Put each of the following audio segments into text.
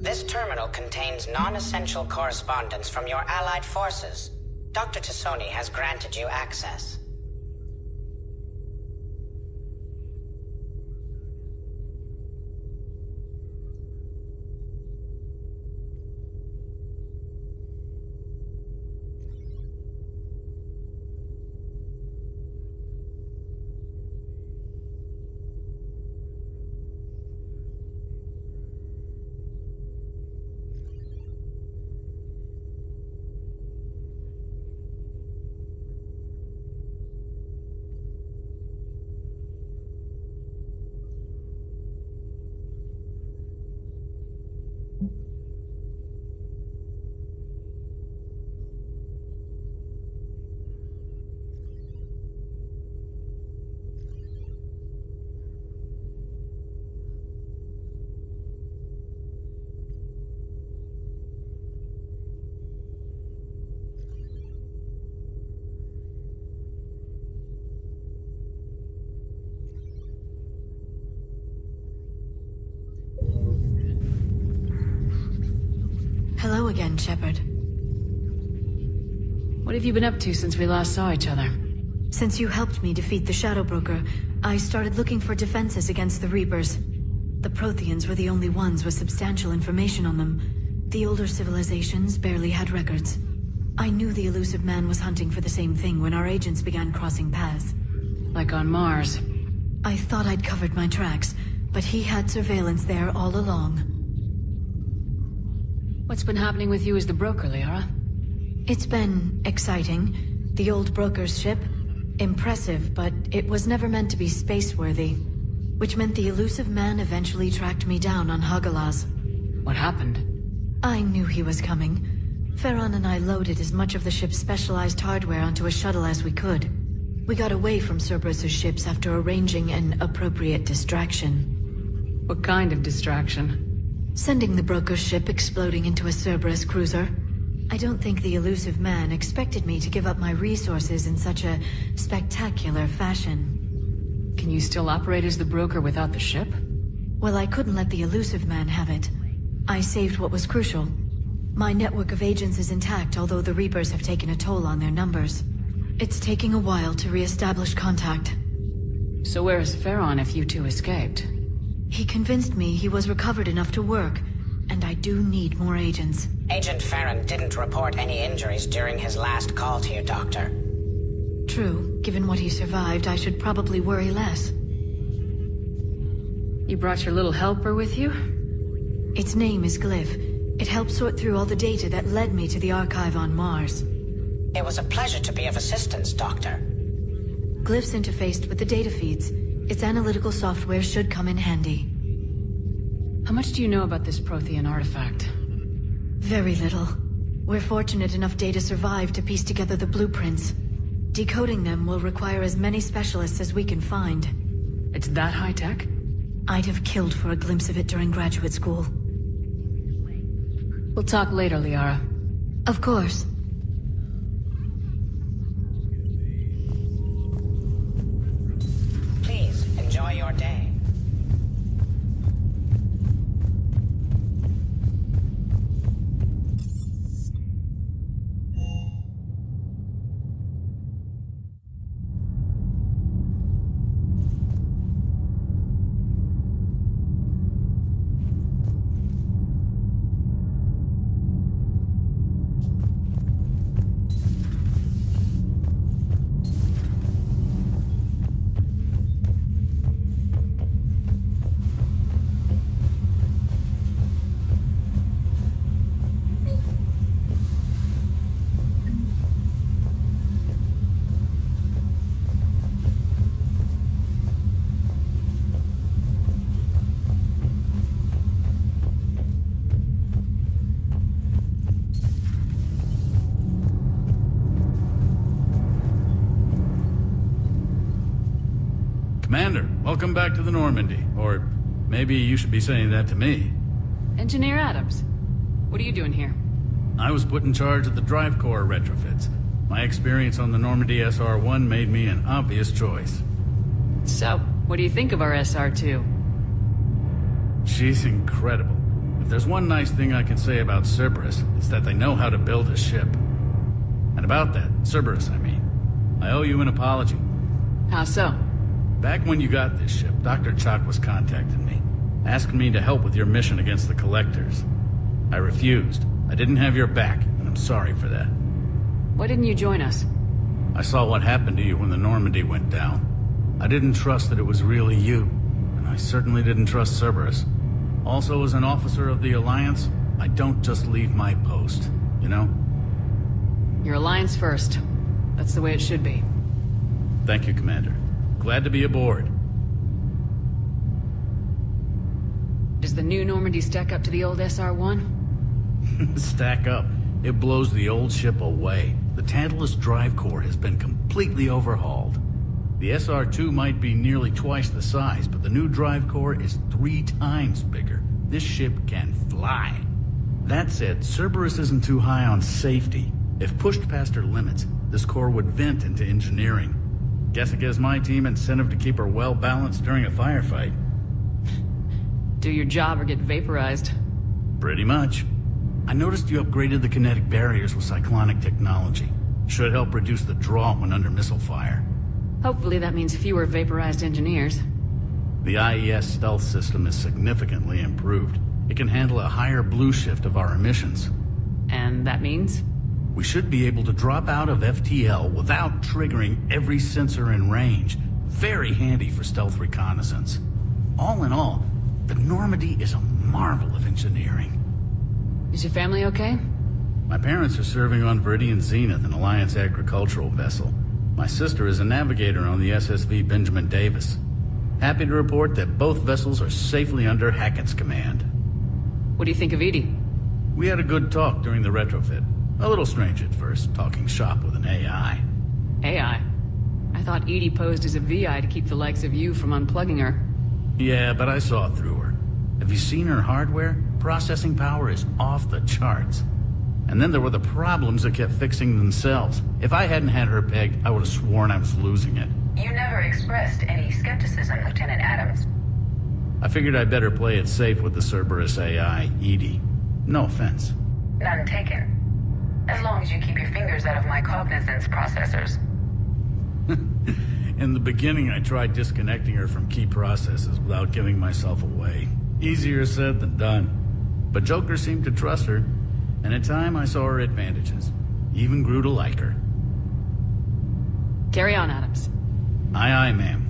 This terminal contains non-essential correspondence from your allied forces. Dr. Tassoni has granted you access. Hello again, Shepard. What have you been up to since we last saw each other? Since you helped me defeat the Shadow Broker, I started looking for defenses against the Reapers. The Protheans were the only ones with substantial information on them. The older civilizations barely had records. I knew the elusive man was hunting for the same thing when our agents began crossing paths. Like on Mars. I thought I'd covered my tracks, but he had surveillance there all along. What's been happening with you as the broker, Liara? It's been exciting. The old broker's ship? Impressive, but it was never meant to be space-worthy. Which meant the elusive man eventually tracked me down on Hagalaz. What happened? I knew he was coming. Farron and I loaded as much of the ship's specialized hardware onto a shuttle as we could. We got away from Cerberus's ships after arranging an appropriate distraction. What kind of distraction? Sending the broker's ship exploding into a Cerberus cruiser. I don't think the elusive man expected me to give up my resources in such a spectacular fashion. Can you still operate as the broker without the ship? Well, I couldn't let the elusive man have it. I saved what was crucial. My network of agents is intact, although the Reapers have taken a toll on their numbers. It's taking a while to re-establish contact. So where is Farron if you two escaped? He convinced me he was recovered enough to work, and I do need more agents. Agent Farron didn't report any injuries during his last call to you, Doctor. True. Given what he survived, I should probably worry less. You brought your little helper with you? Its name is Glyph. It helped sort through all the data that led me to the archive on Mars. It was a pleasure to be of assistance, Doctor. Glyph's interfaced with the data feeds. Its analytical software should come in handy. How much do you know about this Prothean artifact? Very little. We're fortunate enough data survived to piece together the blueprints. Decoding them will require as many specialists as we can find. It's that high-tech? I'd have killed for a glimpse of it during graduate school. We'll talk later, Liara. Of course. Please, enjoy your day. Commander, welcome back to the Normandy. Or maybe you should be saying that to me. Engineer Adams, what are you doing here? I was put in charge of the drive core retrofits. My experience on the Normandy SR-1 made me an obvious choice. So, what do you think of our SR-2? She's incredible. The If there's one nice thing I can say about Cerberus, it's that they know how to build a ship. And about that, Cerberus, I mean, I owe you an apology. How so? Back when you got this ship, Dr. Chalk was contacting me, asking me to help with your mission against the Collectors. I refused. I didn't have your back, and I'm sorry for that. Why didn't you join us? I saw what happened to you when the Normandy went down. I didn't trust that it was really you, and I certainly didn't trust Cerberus. Also, as an officer of the Alliance, I don't just leave my post, you know? Your Alliance first. That's the way it should be. Thank you, Commander. Glad to be aboard. Does the new Normandy stack up to the old SR-1? Stack up. It blows the old ship away. The Tantalus drive core has been completely overhauled. The SR-2 might be nearly twice the size, but the new drive core is 3 times bigger. This ship can fly. That said, Cerberus isn't too high on safety. If pushed past her limits, this core would vent into engineering. Guess it gives my team incentive to keep her well balanced during a firefight. Do your job or get vaporized. Pretty much. I noticed you upgraded the kinetic barriers with cyclonic technology. Should help reduce the draw when under missile fire. Hopefully that means fewer vaporized engineers. The IES stealth system is significantly improved. It can handle a higher blue shift of our emissions. And that means? We should be able to drop out of FTL without triggering every sensor in range. Very handy for stealth reconnaissance. All in all, the Normandy is a marvel of engineering. Is your family okay? My parents are serving on Viridian Zenith, an Alliance agricultural vessel. My sister is a navigator on the SSV Benjamin Davis. Happy to report that both vessels are safely under Hackett's command. What do you think of Edie? We had a good talk during the retrofit. A little strange at first, talking shop with an AI. AI? I thought Edie posed as a VI to keep the likes of you from unplugging her. Yeah, but I saw through her. Have you seen her hardware? Processing power is off the charts. And then there were the problems that kept fixing themselves. If I hadn't had her pegged, I would have sworn I was losing it. You never expressed any skepticism, Lieutenant Adams. I figured I'd better play it safe with the Cerberus AI, Edie. No offense. None taken. As long as you keep your fingers out of my cognizance processors. In the beginning, I tried disconnecting her from key processes without giving myself away. Easier said than done. But Joker seemed to trust her, and in time I saw her advantages. Even grew to like her. Carry on, Adams. Aye, aye, ma'am.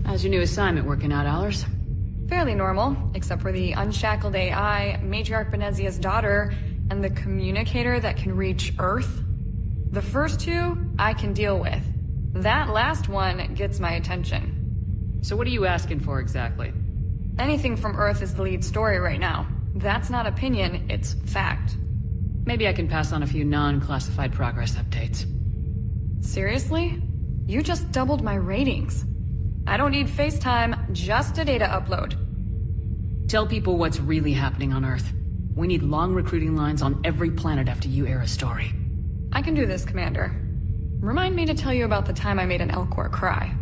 How's your new assignment working out, Allers? Fairly normal, except for the unshackled AI, Matriarch Benezia's daughter, and the communicator that can reach Earth. The first two, I can deal with. That last one gets my attention. So what are you asking for exactly? Anything from Earth is the lead story right now. That's not opinion, it's fact. Maybe I can pass on a few non-classified progress updates. Seriously? You just doubled my ratings. I don't need FaceTime, just a data upload. Tell people what's really happening on Earth. We need long recruiting lines on every planet after you air a story. I can do this, Commander. Remind me to tell you about the time I made an Elcor cry.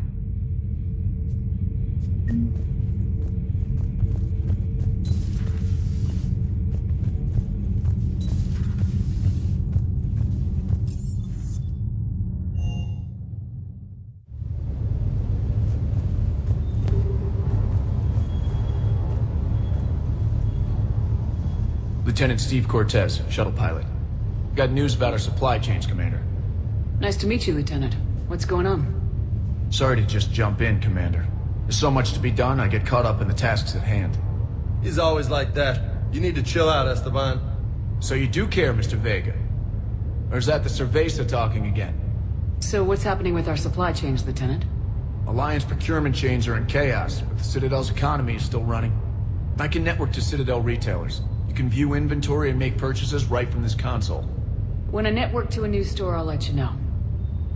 Lieutenant Steve Cortez, shuttle pilot. Got news about our supply chains, Commander. Nice to meet you, Lieutenant. What's going on? Sorry to just jump in, Commander. There's so much to be done, I get caught up in the tasks at hand. He's always like that. You need to chill out, Esteban. So you do care, Mr. Vega? Or is that the Cerveza talking again? So what's happening with our supply chains, Lieutenant? Alliance procurement chains are in chaos, but the Citadel's economy is still running. I can network to Citadel retailers. You can view inventory and make purchases right from this console. When I network to a new store, I'll let you know.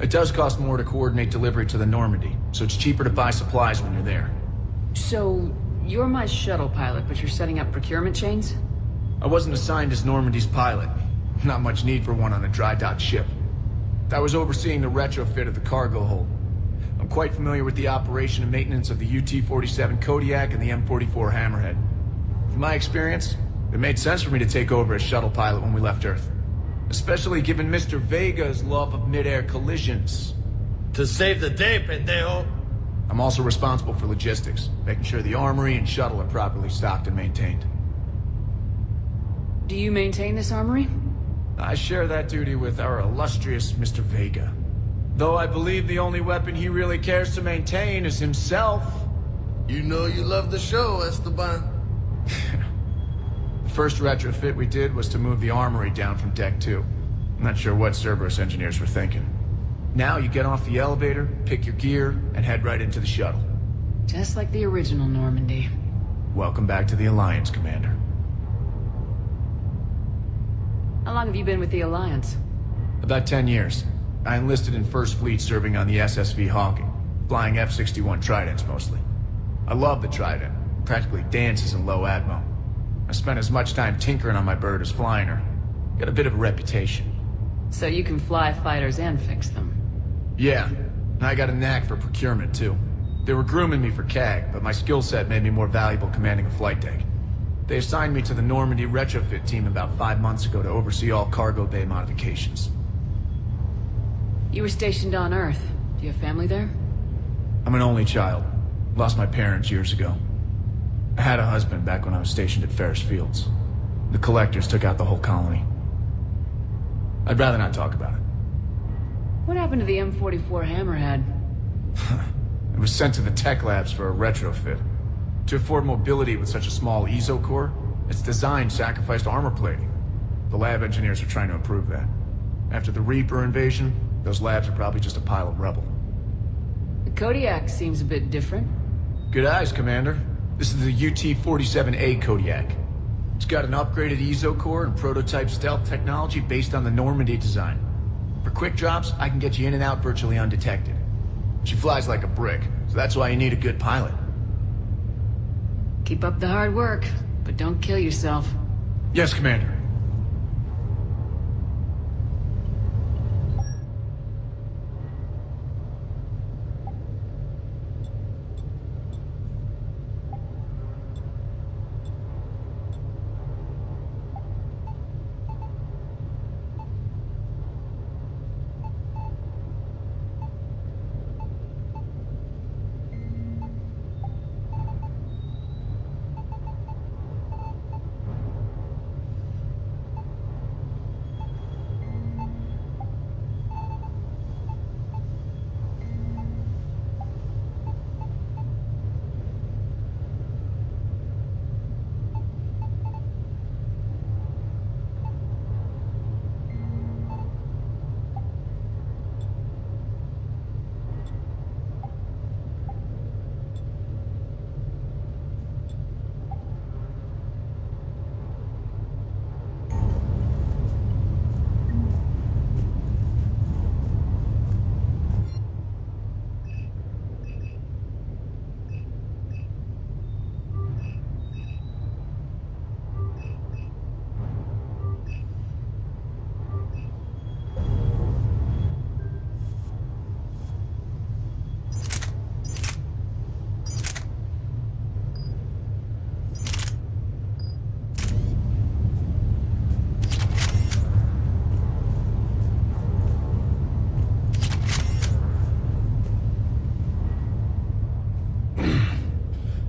It does cost more to coordinate delivery to the Normandy, so it's cheaper to buy supplies when you're there. So, you're my shuttle pilot, but you're setting up procurement chains? I wasn't assigned as Normandy's pilot. Not much need for one on a dry dock ship. I was overseeing the retrofit of the cargo hold. I'm quite familiar with the operation and maintenance of the UT-47 Kodiak and the M44 Hammerhead. From my experience, it made sense for me to take over as shuttle pilot when we left Earth. Especially given Mr. Vega's love of mid-air collisions. To save the day, pendejo. I'm also responsible for logistics, making sure the armory and shuttle are properly stocked and maintained. Do you maintain this armory? I share that duty with our illustrious Mr. Vega. Though I believe the only weapon he really cares to maintain is himself. You know you love the show, Esteban. The first retrofit we did was to move the armory down from Deck 2. I'm not sure what Cerberus engineers were thinking. Now you get off the elevator, pick your gear, and head right into the shuttle. Just like the original Normandy. Welcome back to the Alliance, Commander. How long have you been with the Alliance? About 10 years. I enlisted in First Fleet serving on the SSV Hawking, flying F-61 Tridents mostly. I love the Trident. Practically dances in low atmo. I spent as much time tinkering on my bird as flying her. Got a bit of a reputation. So you can fly fighters and fix them. Yeah, and I got a knack for procurement too. They were grooming me for CAG, but my skill set made me more valuable commanding a flight deck. They assigned me to the Normandy retrofit team about 5 months ago to oversee all cargo bay modifications. You were stationed on Earth. Do you have family there? I'm an only child. Lost my parents years ago. I had a husband back when I was stationed at Ferris Fields. The collectors took out the whole colony. I'd rather not talk about it. What happened to the M44 Hammerhead? It was sent to the tech labs for a retrofit. To afford mobility with such a small ESO core, its design sacrificed armor plating. The lab engineers are trying to improve that. After the Reaper invasion, those labs are probably just a pile of rubble. The Kodiak seems a bit different. Good eyes, Commander. This is the UT-47A Kodiak. It's got an upgraded ESO core and prototype stealth technology based on the Normandy design. For quick drops, I can get you in and out virtually undetected. She flies like a brick, so that's why you need a good pilot. Keep up the hard work, but don't kill yourself. Yes, Commander.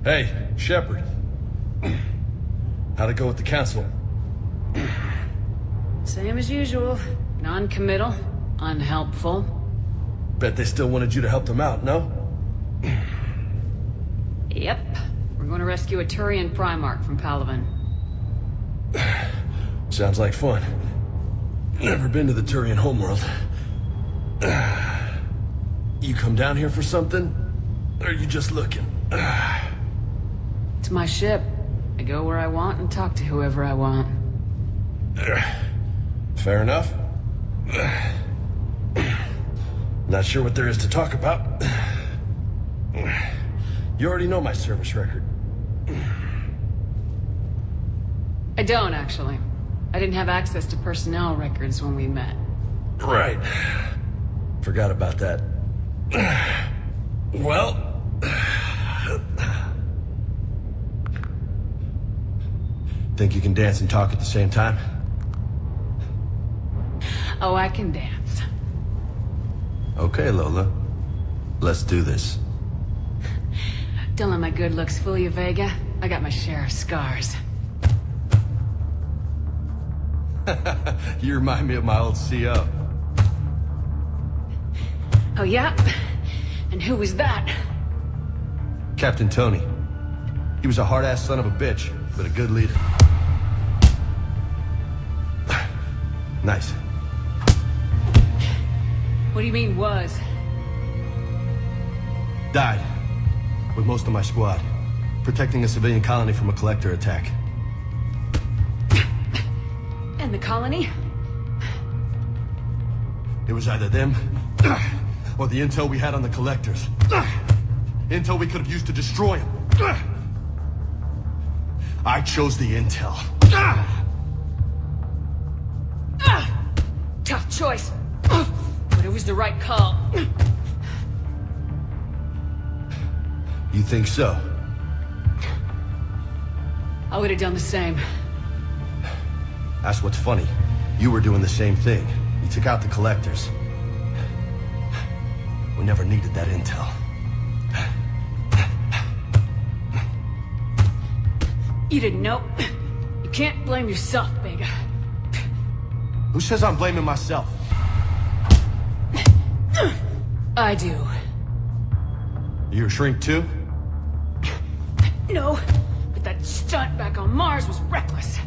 Hey, Shepard. How'd it go with the council? Same as usual. Non-committal, unhelpful. Bet they still wanted you to help them out, no? Yep. We're going to rescue a Turian Primarch from Palaven. Sounds like fun. Never been to the Turian homeworld. You come down here for something? Or are you just looking? It's my ship. I go where I want and talk to whoever I want. Fair enough. Not sure what there is to talk about. You already know my service record. I don't, actually. I didn't have access to personnel records when we met. Right. Forgot about that. Well... Think you can dance and talk at the same time? Oh, I can dance. Okay, Lola. Let's do this. Don't let my good looks fool you, Vega. I got my share of scars. You remind me of my old CO. Oh, yeah? And who was that? Captain Tony. He was a hard-ass son of a bitch, but a good leader. Nice. What do you mean, was? Died. With most of my squad. Protecting a civilian colony from a collector attack. And the colony? It was either them, or the intel we had on the collectors. Intel we could have used to destroy them. I chose the intel. Tough choice. But it was the right call. You think so? I would have done the same. That's what's funny. You were doing the same thing. You took out the collectors. We never needed that intel. You didn't know. You can't blame yourself, Vega. Who says I'm blaming myself? I do. You're a shrink too? No, but that stunt back on Mars was reckless.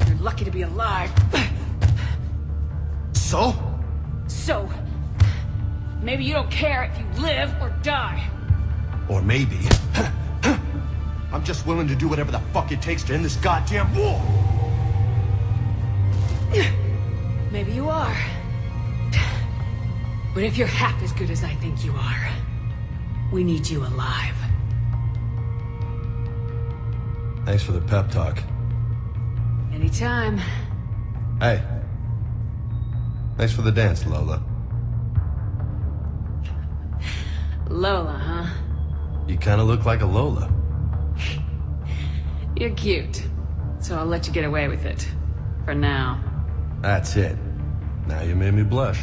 You're lucky to be alive. So? So, maybe you don't care if you live or die. Or maybe... I'm just willing to do whatever the fuck it takes to end this goddamn war! Maybe you are. But if you're half as good as I think you are, we need you alive. Thanks for the pep talk. Anytime. Hey. Thanks for the dance, Lola. Lola, huh? You kinda look like a Lola. You're cute. So I'll let you get away with it. For now. That's it. Now you made me blush.